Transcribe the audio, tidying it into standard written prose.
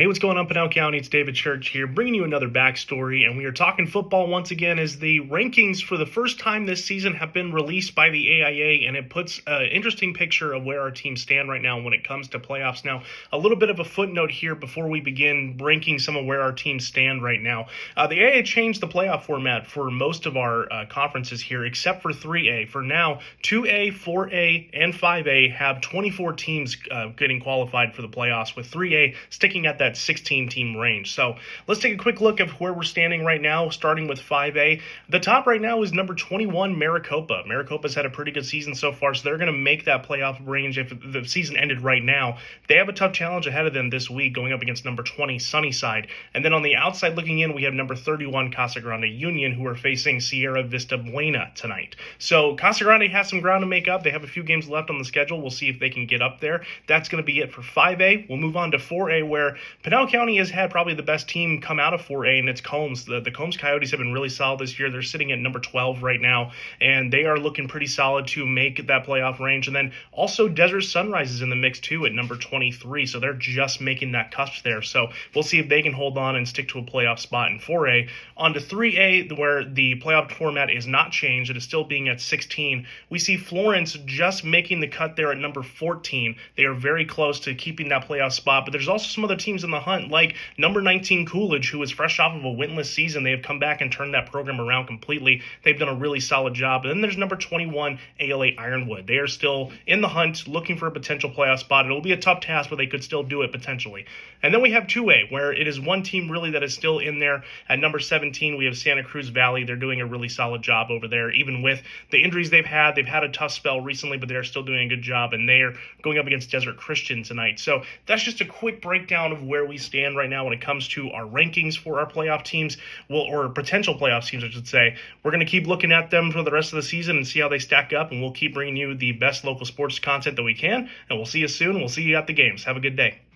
Hey, what's going on, Pinal County? It's David Church here, bringing you another backstory, and we are talking football once again as the rankings for the first time this season have been released by the AIA, and it puts an interesting picture of where our teams stand right now when it comes to playoffs. Now, a little bit of a footnote here before we begin ranking some of where our teams stand right now. The AIA changed the playoff format for most of our conferences here, except for 3A. For now, 2A, 4A, and 5A have 24 teams getting qualified for the playoffs, with 3A sticking at that 16-team range. So let's take a quick look of where we're standing right now, starting with 5A. The top right now is number 21, Maricopa. Maricopa's had a pretty good season so far, so they're going to make that playoff range if the season ended right now. They have a tough challenge ahead of them this week, going up against number 20, Sunnyside. And then on the outside looking in, we have number 31, Casa Grande Union, who are facing Sierra Vista Buena tonight. So Casa Grande has some ground to make up. They have a few games left on the schedule. We'll see if they can get up there. That's going to be it for 5A. We'll move on to 4A, where Pinal County has had probably the best team come out of 4A, and it's Combs. The Combs Coyotes have been really solid this year. They're sitting at number 12 right now, and they are looking pretty solid to make that playoff range. And then also Desert Sunrise is in the mix too at number 23, so they're just making that cusp there. So we'll see if they can hold on and stick to a playoff spot in 4A. On to 3A, where the playoff format is not changed. It is still being at 16. We see Florence just making the cut there at number 14. They are very close to keeping that playoff spot, but there's also some other teams in the hunt, like number 19 Coolidge, who is fresh off of a winless season. They have come back and turned that program around completely. They've done a really solid job. And then there's number 21 ALA Ironwood. They are still in the hunt, looking for a potential playoff spot. It'll be a tough task, but they could still do it potentially. And then we have 2A, where it is one team really that is still in there. At number 17, we have Santa Cruz Valley. They're doing a really solid job over there, even with the injuries they've had. They've had a tough spell recently, but they're still doing a good job, and they're going up against Desert Christian tonight. So that's just a quick breakdown of where we stand right now when it comes to our rankings for our playoff teams, or potential playoff teams, I should say. We're going to keep looking at them for the rest of the season and see how they stack up, and we'll keep bringing you the best local sports content that we can, and we'll see you soon. We'll see you at the games. Have a good day.